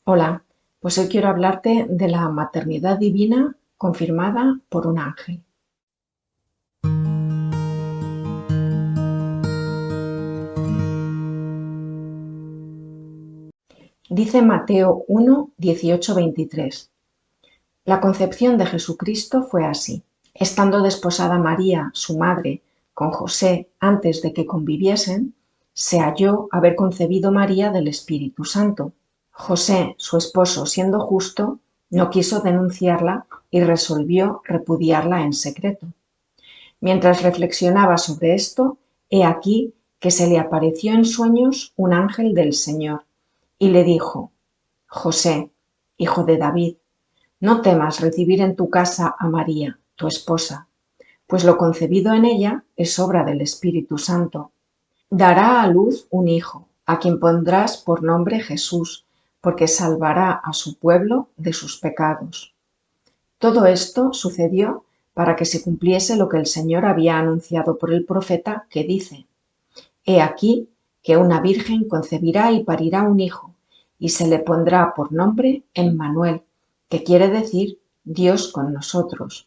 Hola, pues hoy quiero hablarte de la maternidad divina confirmada por un ángel. Dice Mateo 1, 18, 23. La concepción de Jesucristo fue así. Estando desposada María, su madre, con José antes de que conviviesen, se halló haber concebido María del Espíritu Santo. José, su esposo, siendo justo, no quiso denunciarla y resolvió repudiarla en secreto. Mientras reflexionaba sobre esto, he aquí que se le apareció en sueños un ángel del Señor y le dijo: José, hijo de David, no temas recibir en tu casa a María, tu esposa, pues lo concebido en ella es obra del Espíritu Santo. Dará a luz un hijo, a quien pondrás por nombre Jesús, porque salvará a su pueblo de sus pecados. Todo esto sucedió para que se cumpliese lo que el Señor había anunciado por el profeta, que dice: He aquí que una virgen concebirá y parirá un hijo, y se le pondrá por nombre Emmanuel, que quiere decir Dios con nosotros.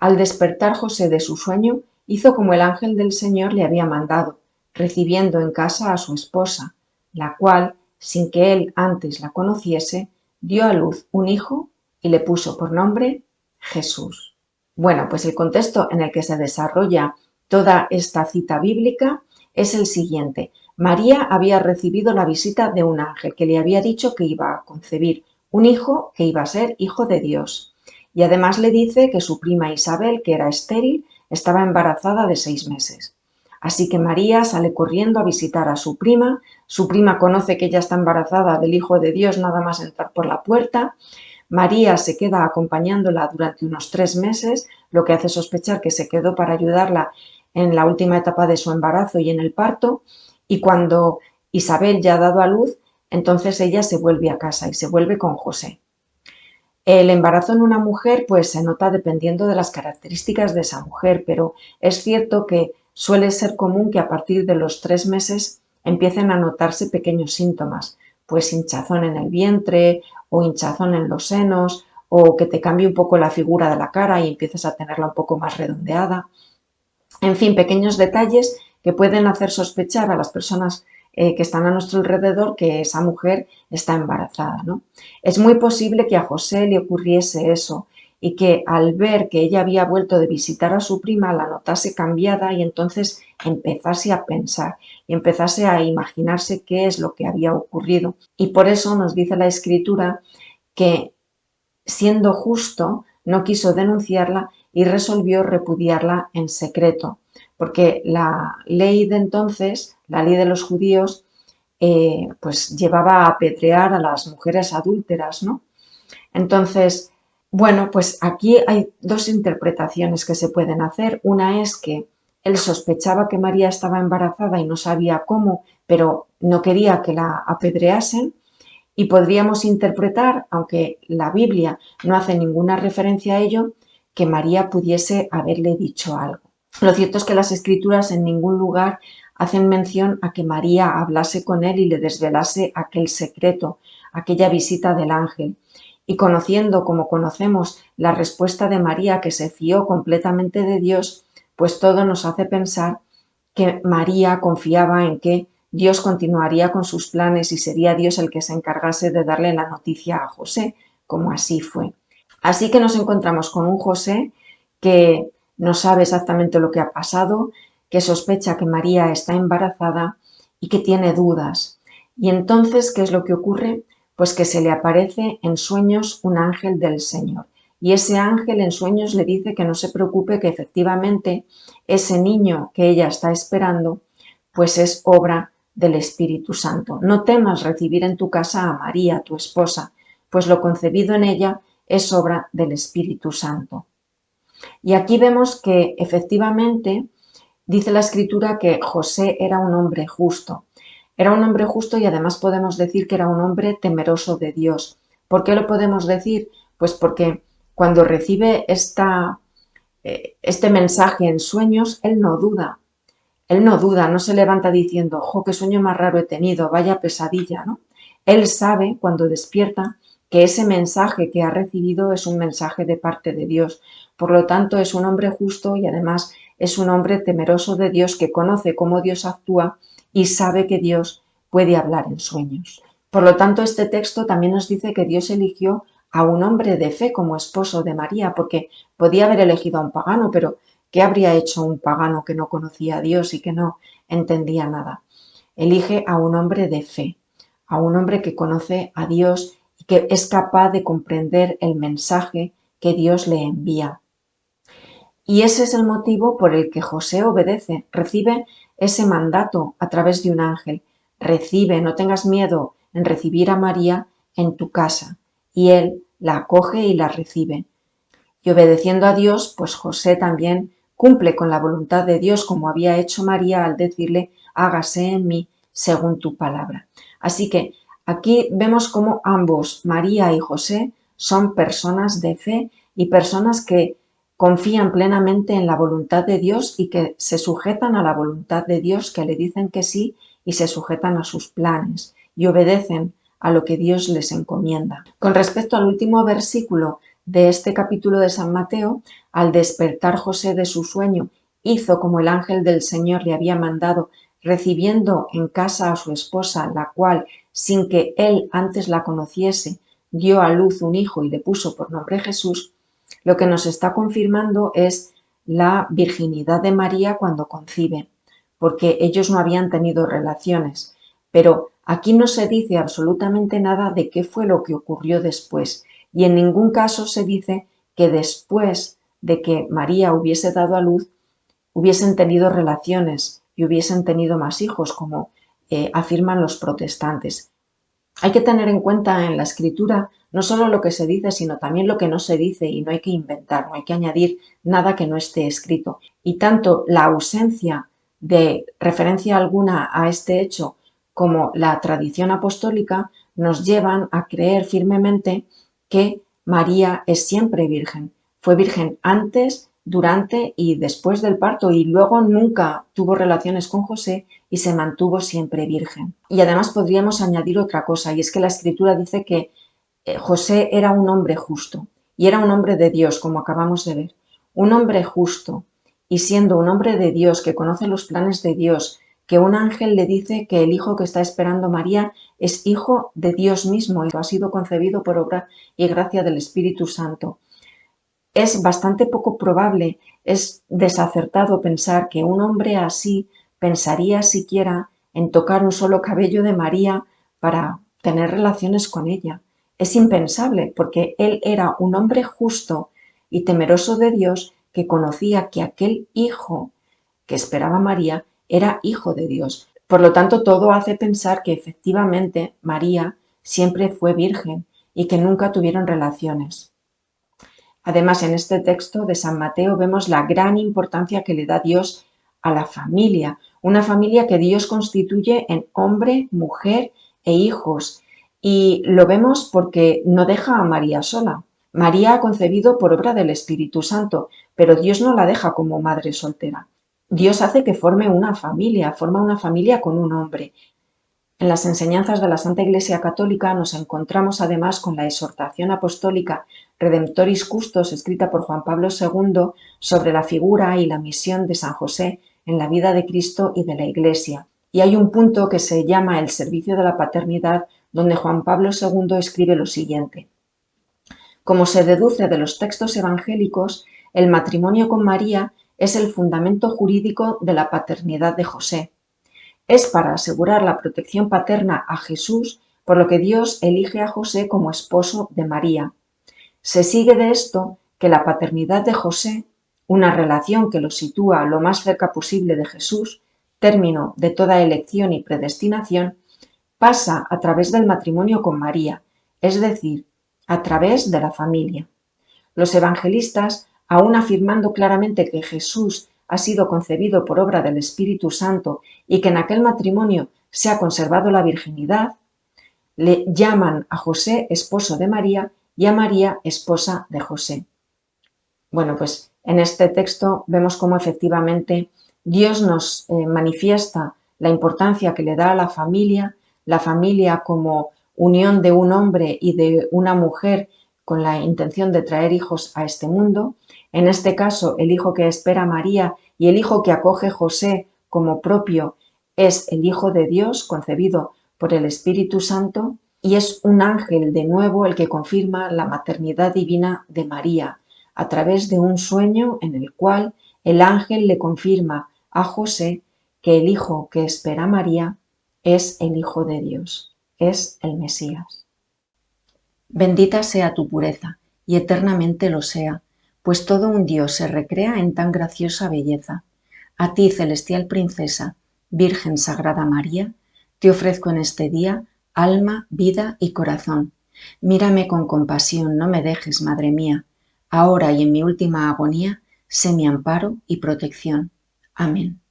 Al despertar José de su sueño, hizo como el ángel del Señor le había mandado, recibiendo en casa a su esposa, la cual, sin que él antes la conociese, dio a luz un hijo y le puso por nombre Jesús. Bueno, pues el contexto en el que se desarrolla toda esta cita bíblica es el siguiente. María había recibido la visita de un ángel que le había dicho que iba a concebir un hijo que iba a ser hijo de Dios. Y además le dice que su prima Isabel, que era estéril, estaba embarazada de 6 meses. Así que María sale corriendo a visitar a su prima conoce que ella está embarazada del Hijo de Dios nada más entrar por la puerta. María se queda acompañándola durante unos 3 meses, lo que hace sospechar que se quedó para ayudarla en la última etapa de su embarazo y en el parto, y cuando Isabel ya ha dado a luz, entonces ella se vuelve a casa y se vuelve con José. El embarazo en una mujer pues se nota dependiendo de las características de esa mujer, pero es cierto que suele ser común que a partir de los 3 meses empiecen a notarse pequeños síntomas, pues hinchazón en el vientre o hinchazón en los senos o que te cambie un poco la figura de la cara y empieces a tenerla un poco más redondeada. En fin, pequeños detalles que pueden hacer sospechar a las personas que están a nuestro alrededor que esa mujer está embarazada, ¿no? Es muy posible que a José le ocurriese eso y que al ver que ella había vuelto de visitar a su prima la notase cambiada y entonces empezase a pensar y empezase a imaginarse qué es lo que había ocurrido. Y por eso nos dice la Escritura que, siendo justo, no quiso denunciarla y resolvió repudiarla en secreto, porque la ley de entonces, la ley de los judíos, pues llevaba a apedrear a las mujeres adúlteras, ¿no? Entonces, bueno, pues aquí hay dos interpretaciones que se pueden hacer. Una es que él sospechaba que María estaba embarazada y no sabía cómo, pero no quería que la apedreasen. Y podríamos interpretar, aunque la Biblia no hace ninguna referencia a ello, que María pudiese haberle dicho algo. Lo cierto es que las Escrituras en ningún lugar hacen mención a que María hablase con él y le desvelase aquel secreto, aquella visita del ángel. Y conociendo como conocemos la respuesta de María, que se fió completamente de Dios, pues todo nos hace pensar que María confiaba en que Dios continuaría con sus planes y sería Dios el que se encargase de darle la noticia a José, como así fue. Así que nos encontramos con un José que no sabe exactamente lo que ha pasado, que sospecha que María está embarazada y que tiene dudas. Y entonces, ¿qué es lo que ocurre? Pues que se le aparece en sueños un ángel del Señor. Y ese ángel en sueños le dice que no se preocupe, que efectivamente ese niño que ella está esperando, pues es obra del Espíritu Santo. No temas recibir en tu casa a María, tu esposa, pues lo concebido en ella es obra del Espíritu Santo. Y aquí vemos que efectivamente dice la Escritura que José era un hombre justo. Era un hombre justo y además podemos decir que era un hombre temeroso de Dios. ¿Por qué lo podemos decir? Pues porque cuando recibe este mensaje en sueños, él no duda. Él no duda, no se levanta diciendo, ¡jo, qué sueño más raro he tenido! Vaya pesadilla, ¿no? Él sabe, cuando despierta, que ese mensaje que ha recibido es un mensaje de parte de Dios. Por lo tanto, es un hombre justo y además es un hombre temeroso de Dios que conoce cómo Dios actúa y sabe que Dios puede hablar en sueños. Por lo tanto, este texto también nos dice que Dios eligió a un hombre de fe como esposo de María, porque podía haber elegido a un pagano, pero ¿qué habría hecho un pagano que no conocía a Dios y que no entendía nada? Elige a un hombre de fe, a un hombre que conoce a Dios y que es capaz de comprender el mensaje que Dios le envía. Y ese es el motivo por el que José obedece, recibe ese mandato a través de un ángel. Recibe, no tengas miedo en recibir a María en tu casa. Y él la acoge y la recibe. Y obedeciendo a Dios, pues José también cumple con la voluntad de Dios como había hecho María al decirle, hágase en mí según tu palabra. Así que aquí vemos cómo ambos, María y José, son personas de fe y personas que confían plenamente en la voluntad de Dios y que se sujetan a la voluntad de Dios, que le dicen que sí y se sujetan a sus planes y obedecen a lo que Dios les encomienda. Con respecto al último versículo de este capítulo de San Mateo, al despertar José de su sueño, hizo como el ángel del Señor le había mandado, recibiendo en casa a su esposa, la cual, sin que él antes la conociese, dio a luz un hijo y le puso por nombre Jesús. Lo que nos está confirmando es la virginidad de María cuando concibe, porque ellos no habían tenido relaciones. Pero aquí no se dice absolutamente nada de qué fue lo que ocurrió después, y en ningún caso se dice que después de que María hubiese dado a luz, hubiesen tenido relaciones y hubiesen tenido más hijos, como afirman los protestantes. Hay que tener en cuenta en la escritura no solo lo que se dice, sino también lo que no se dice, y no hay que inventar, no hay que añadir nada que no esté escrito. Y tanto la ausencia de referencia alguna a este hecho como la tradición apostólica nos llevan a creer firmemente que María es siempre virgen. Fue virgen antes, durante y después del parto, y luego nunca tuvo relaciones con José y se mantuvo siempre virgen. Y además podríamos añadir otra cosa, y es que la escritura dice que José era un hombre justo y era un hombre de Dios, como acabamos de ver. Un hombre justo, y siendo un hombre de Dios que conoce los planes de Dios, que un ángel le dice que el hijo que está esperando María es hijo de Dios mismo y ha sido concebido por obra y gracia del Espíritu Santo. Es bastante poco probable, es desacertado pensar que un hombre así pensaría siquiera en tocar un solo cabello de María para tener relaciones con ella. Es impensable porque él era un hombre justo y temeroso de Dios que conocía que aquel hijo que esperaba María era hijo de Dios. Por lo tanto, todo hace pensar que efectivamente María siempre fue virgen y que nunca tuvieron relaciones. Además, en este texto de San Mateo vemos la gran importancia que le da Dios a la familia, una familia que Dios constituye en hombre, mujer e hijos. Y lo vemos porque no deja a María sola. María ha concebido por obra del Espíritu Santo, pero Dios no la deja como madre soltera. Dios hace que forma una familia con un hombre. En las enseñanzas de la Santa Iglesia Católica nos encontramos además con la exhortación apostólica Redemptoris Custos, escrita por Juan Pablo II, sobre la figura y la misión de San José en la vida de Cristo y de la Iglesia. Y hay un punto que se llama el servicio de la paternidad, donde Juan Pablo II escribe lo siguiente. Como se deduce de los textos evangélicos, el matrimonio con María es el fundamento jurídico de la paternidad de José. Es para asegurar la protección paterna a Jesús, por lo que Dios elige a José como esposo de María. Se sigue de esto que la paternidad de José, una relación que lo sitúa lo más cerca posible de Jesús, término de toda elección y predestinación, pasa a través del matrimonio con María, es decir, a través de la familia. Los evangelistas, aun afirmando claramente que Jesús ha sido concebido por obra del Espíritu Santo y que en aquel matrimonio se ha conservado la virginidad, le llaman a José esposo de María y a María esposa de José. Bueno, pues en este texto vemos cómo efectivamente Dios nos manifiesta la importancia que le da a la familia como unión de un hombre y de una mujer con la intención de traer hijos a este mundo, en este caso el hijo que espera María y el hijo que acoge José como propio es el Hijo de Dios concebido por el Espíritu Santo, y es un ángel de nuevo el que confirma la maternidad divina de María a través de un sueño en el cual el ángel le confirma a José que el hijo que espera María es el Hijo de Dios, es el Mesías. Bendita sea tu pureza, y eternamente lo sea, pues todo un Dios se recrea en tan graciosa belleza. A ti, celestial princesa, Virgen Sagrada María, te ofrezco en este día alma, vida y corazón. Mírame con compasión, no me dejes, Madre mía. Ahora y en mi última agonía, sé mi amparo y protección. Amén.